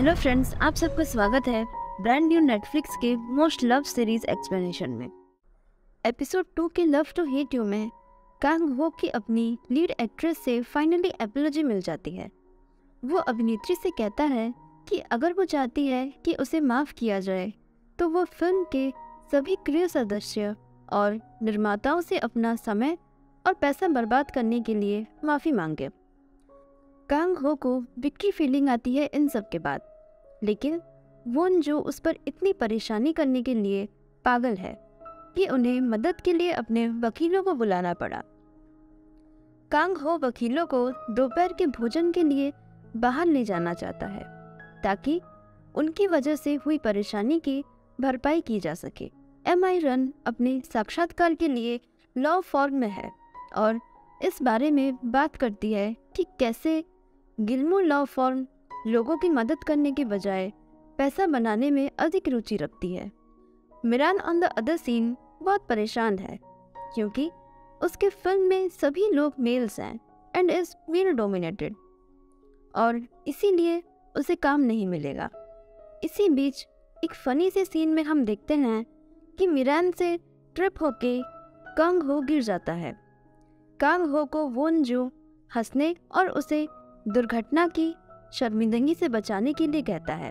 Hello friends, आप सबका स्वागत है ब्रांड न्यू नेटफ्लिक्स के मोस्ट लव सीरीज एक्सप्लेनेशन में। एपिसोड 2 के लव टू हेट यू में कांग हो की अपनी लीड एक्ट्रेस से फाइनली एपोलॉजी मिल जाती है। वो अभिनेत्री से कहता है कि अगर वो चाहती है कि उसे माफ़ किया जाए तो वो फिल्म के सभी क्रू सदस्य और निर्माताओं से अपना समय और पैसा बर्बाद करने के लिए माफ़ी मांगे। कांग हो को बिक फीलिंग आती है इन सब के बाद, लेकिन वोन जो उस पर इतनी परेशानी करने के लिए पागल है कि उन्हें मदद के लिए अपने वकीलों को बुलाना पड़ा। कांग हो वकीलों को दोपहर के भोजन के लिए बाहर ले जाना चाहता है ताकि उनकी वजह से हुई परेशानी की भरपाई की जा सके। MI रन अपने साक्षात्कार के लिए लॉ फॉर्म में है और इस बारे में बात करती है कि कैसे गिल्मो लॉ फॉर्म लोगों की मदद करने के बजाय पैसा बनाने में अधिक रुचि रखती है। Miran on the other scene बहुत परेशान है क्योंकि उसके फिल्म में सभी लोग मेल्स हैं एंड इज मेल डोमिनेटेड और इसीलिए उसे काम नहीं मिलेगा। इसी बीच एक फनी से सीन में हम देखते हैं कि मिरान से ट्रिप होके कांग हो गिर जाता है। कांग हो को वोन जो हंसने और उसे दुर्घटना की शर्मिंदगी से बचाने के लिए कहता है।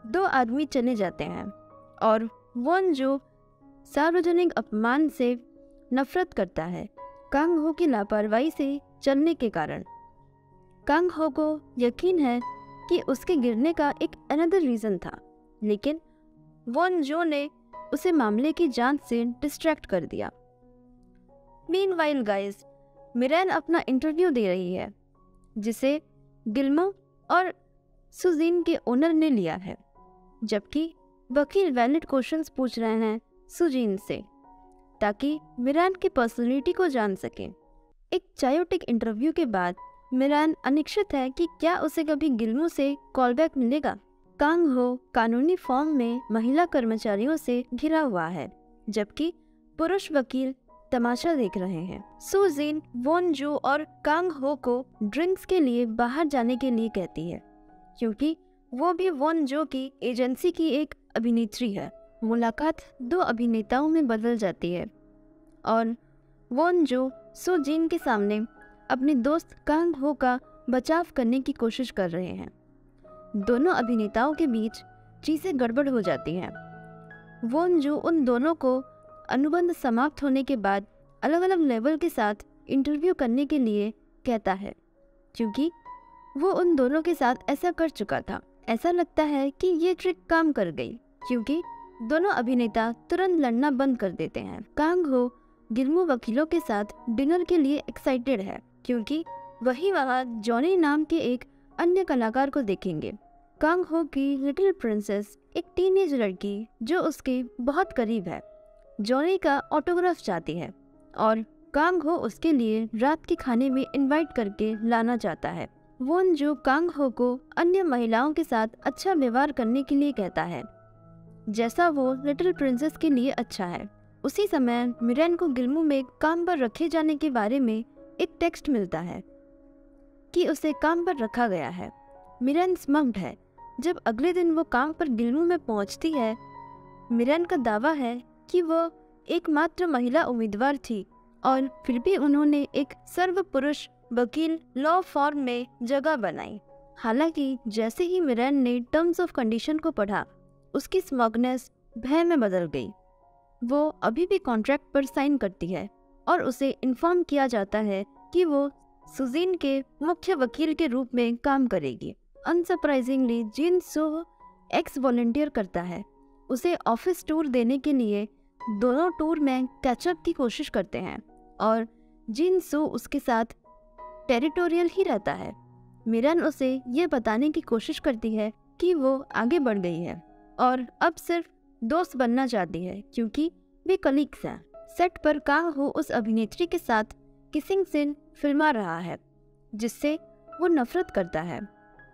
दो आदमी चले जाते हैं और वोन जो सार्वजनिक अपमान से नफरत करता है कांग हो की लापरवाही से चलने के कारण। कांग हो को यकीन है कि उसके गिरने का एक अनदर रीज़न था, लेकिन वोन जो ने उसे मामले की जांच से डिस्ट्रैक्ट कर दिया। मीनवाइल गाइस, मिरान अपना इंटरव्यू दे रही है जिसे गिल्मो और सुजीन के ओनर ने लिया है, जबकि वकील वैलिड क्वेश्चंस पूछ रहे हैं सुजीन से ताकि मिरान की पर्सनैलिटी को जान सकें। एक चायोटिक इंटरव्यू के बाद मिरान अनिश्चित है कि क्या उसे कभी गिल्मो से कॉलबैक मिलेगा। कांग हो कानूनी फॉर्म में महिला कर्मचारियों से घिरा हुआ है, जबकि पुरुष वकील तमाशा देख रहे हैं। सुजीन वोन जो और कांग हो को ड्रिंक्स के लिए बाहर जाने के लिए कहती है क्योंकि वो भी वोन जो की एजेंसी की एक अभिनेत्री है। मुलाकात दो अभिनेताओं में बदल जाती है और वोन जो सुजीन के सामने अपने दोस्त कांग हो का बचाव करने की कोशिश कर रहे हैं। दोनों अभिनेताओं के बीच चीज़ें गड़बड़ हो जाती हैं। वोन जो उन दोनों को अनुबंध समाप्त होने के बाद अलग अलग लेवल के साथ इंटरव्यू करने के लिए कहता है क्योंकि वो उन दोनों के साथ ऐसा कर चुका था। ऐसा लगता है कि ये ट्रिक काम कर गई क्योंकि दोनों अभिनेता तुरंत लड़ना बंद कर देते हैं। कांग हो गिल्मो वकीलों के साथ डिनर के लिए एक्साइटेड है क्योंकि वही वहाँ जॉनी नाम के एक अन्य कलाकार को देखेंगे। कांग हो की लिटिल प्रिंसेस एक टीनेज लड़की जो उसके बहुत करीब है, जॉनी का ऑटोग्राफ चाहती है और कांग हो उसके लिए रात के खाने में इनवाइट करके लाना चाहता है। वोन जो कांग हो को अन्य महिलाओं के साथ अच्छा व्यवहार करने के लिए कहता है जैसा वो लिटिल प्रिंसेस के लिए अच्छा है। उसी समय मिरान को गिल्मो में काम पर रखे जाने के बारे में एक टेक्स्ट मिलता है कि उसे काम पर रखा गया है। मिरान स्मग्ड है। जब अगले दिन वो काम पर गिल्मो में पहुंचती है, मिरान का दावा है कि वो एकमात्र महिला उम्मीदवार थी और फिर भी उन्होंने एक सर्वपुरुष वकील लॉ फॉर्म में जगह बनाई। हालांकि जैसे ही मिरान ने टर्म्स ऑफ कंडीशन को पढ़ा, उसकी स्मगनेस भय में बदल गई। वो अभी भी कॉन्ट्रैक्ट पर साइन करती है और उसे इन्फॉर्म किया जाता है कि वो सुजीन के मुख्य वकील के रूप में काम करेगी। अनसरप्राइजिंगली जिन सो एक्स वॉलंटियर करता है। उसे ऑफिस टूर देने के लिए दोनों टूर में कैचअप की कोशिश करते हैं और जिन सो उसके साथ टेरिटोरियल ही रहता है। मिरान उसे ये बताने की कोशिश करती है कि वो आगे बढ़ गई है और अब सिर्फ दोस्त बनना चाहती है क्योंकि वे कलीग्स हैं। सेट पर कांग हो उस अभिनेत्री के साथ किसिंग सीन फिल्मा रहा है जिससे वो नफरत करता है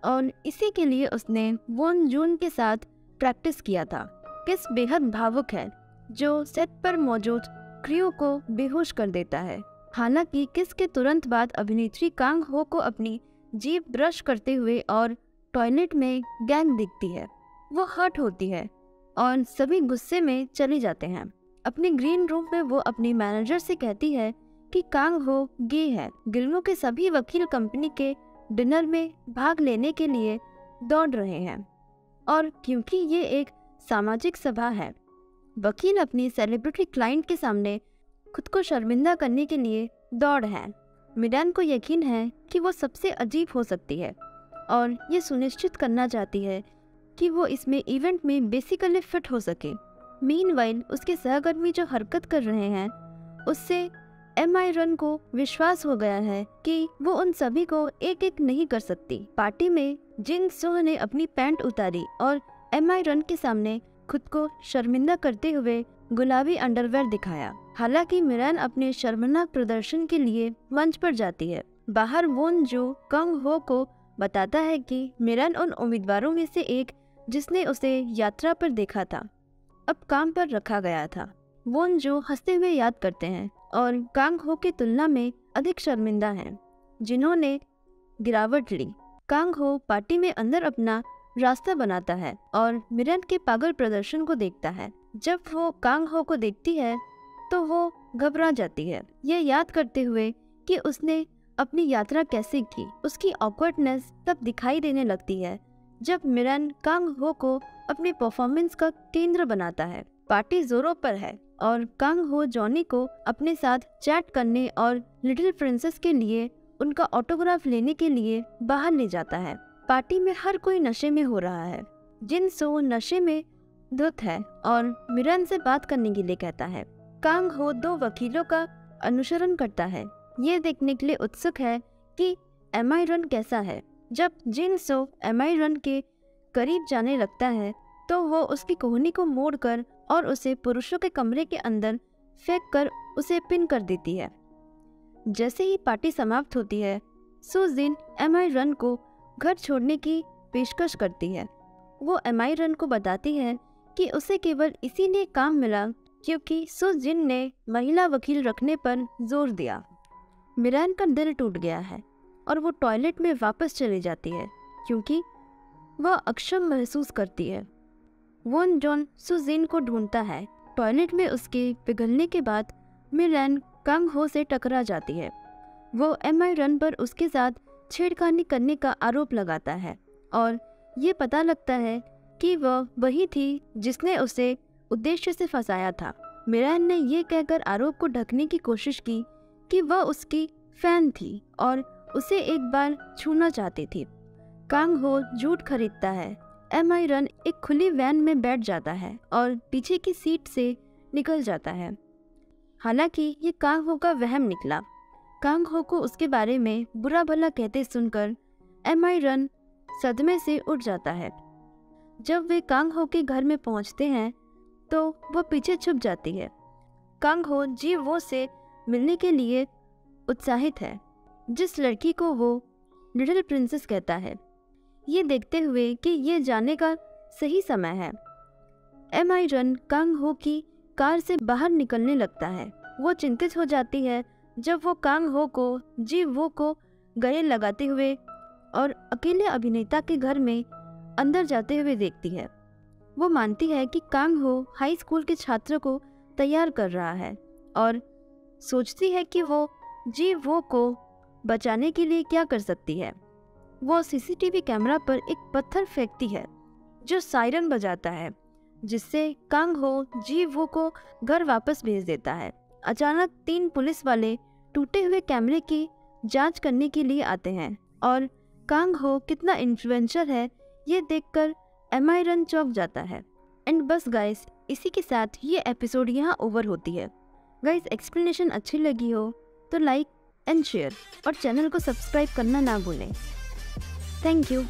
और इसी के लिए उसने वोन जून के साथ प्रैक्टिस किया था। किस बेहद भावुक है जो सेट पर मौजूद क्रू को बेहोश कर देता है। हालांकि किस के तुरंत बाद अभिनेत्री कांग हो को अपनी जीभ ब्रश करते हुए और टॉयलेट में गैंग दिखती है। वो हर्ट होती है और सभी गुस्से में चले जाते हैं। अपने ग्रीन रूम में वो अपनी मैनेजर से कहती है कि कांग हो गे है। गिल्मो के सभी वकील कंपनी के डिनर में भाग लेने के लिए दौड़ रहे हैं और क्योंकि ये एक सामाजिक सभा है, वकील अपनी सेलिब्रिटी क्लाइंट के सामने खुद को शर्मिंदा करने के लिए दौड़ है। मिरान को यकीन है कि वो सबसे अजीब हो सकती है और ये सुनिश्चित करना चाहती है कि वो इसमें इवेंट में बेसिकली फिट हो सके। मीनवाइल उसके सहकर्मी जो हरकत कर रहे हैं उससे एमायरन को विश्वास हो गया है कि वो उन सभी को एक एक नहीं कर सकती। पार्टी में जिन सो ने अपनी पैंट उतारी और एमायरन के सामने खुद को शर्मिंदा करते हुए गुलाबी अंडरवेयर दिखाया। हालांकि मिरान अपने शर्मनाक प्रदर्शन के लिए मंच पर जाती है। बाहर वोन जो कांग हो को बताता है कि मिरान उन उम्मीदवारों में से एक जिसने उसे यात्रा पर देखा था अब काम पर रखा गया था। वोन जो हंसते हुए याद करते हैं और कांग हो की तुलना में अधिक शर्मिंदा हैं जिन्होंने गिरावट ली। कांग हो पार्टी में अंदर अपना रास्ता बनाता है और मिरान के पागल प्रदर्शन को देखता है। जब वो कांग हो को देखती है तो वो घबरा जाती है, ये याद करते हुए कि उसने अपनी यात्रा कैसे की। उसकी ऑकवर्डनेस तब दिखाई देने लगती है जब मिरान कांग हो को अपनी परफॉर्मेंस का केंद्र बनाता है। पार्टी जोरों पर है और कांग हो जॉनी को अपने साथ चैट करने और लिटिल प्रिंसेस के लिए उनका ऑटोग्राफ लेने के लिए बाहर ले जाता है। पार्टी में हर कोई नशे में हो रहा है। जिन सो नशे में धुत है और मिरान से बात करने के लिए कहता है। कांग हो दो वकीलों का अनुसरण करता है, ये देखने के लिए उत्सुक है कि एमायरन कैसा है। जब जिन सो एमायरन के करीब जाने लगता है तो वो उसकी कोहनी को मोड़कर और उसे पुरुषों के कमरे के अंदर फेंक कर उसे पिन कर देती है। जैसे ही पार्टी समाप्त होती है, सुजिन एमायरन को घर छोड़ने की पेशकश करती है। वो एमायरन को बताती है कि उसे केवल इसीलिए काम मिला क्योंकि सुजिन ने महिला वकील रखने पर जोर दिया। मिरान का दिल टूट गया है और वो टॉयलेट में वापस चली जाती है क्योंकि वह अक्षम महसूस करती है। वोन जॉन सुजिन को ढूंढता है। टॉयलेट में उसके पिघलने के बाद मिरान कांग हो से टकरा जाती है। वो एमायरन पर उसके साथ छेड़खानी करने का आरोप लगाता है और ये पता लगता है कि वह वही थी जिसने उसे उद्देश्य से फंसाया था। मिरान ने ये कहकर आरोप को ढकने की कोशिश की कि वह उसकी फैन थी और उसे एक बार छूना चाहती थी। कांग हो झूठ खरीदता है। एमायरन एक खुली वैन में बैठ जाता है और पीछे की सीट से निकल जाता है। हालांकि ये कांग हो का वहम निकला। कांग हो को उसके बारे में बुरा भला कहते सुनकर एमायरन सदमे से उठ जाता है। जब वे कांग हो के घर में पहुंचते हैं तो वह पीछे छुप जाती है। कांग हो जी वो से मिलने के लिए उत्साहित है, जिस लड़की को वो लिटिल प्रिंसेस कहता है। ये देखते हुए कि ये जाने का सही समय है, एमायरन कांग हो की कार से बाहर निकलने लगता है। वो चिंतित हो जाती है जब वो कांग हो को जी वो को गले लगाते हुए और अकेले अभिनेता के घर में अंदर जाते हुए देखती है। वो मानती है कि कांग हो हाई स्कूल के छात्र को तैयार कर रहा है और सोचती है कि वो जी वो को बचाने के लिए क्या कर सकती है। वो सीसीटीवी कैमरा पर एक पत्थर फेंकती है जो सायरन बजाता है, जिससे कांग हो जी वो को घर वापस भेज देता है। अचानक 3 पुलिस वाले टूटे हुए कैमरे की जांच करने के लिए आते हैं और कांग हो कितना इन्फ्लुएंसर है ये देखकर एमायरन चौंक जाता है। एंड बस गाइस, इसी के साथ ये एपिसोड यहाँ ओवर होती है। गाइस, एक्सप्लेनेशन अच्छी लगी हो तो लाइक एंड शेयर और चैनल को सब्सक्राइब करना ना भूलें। Thank you.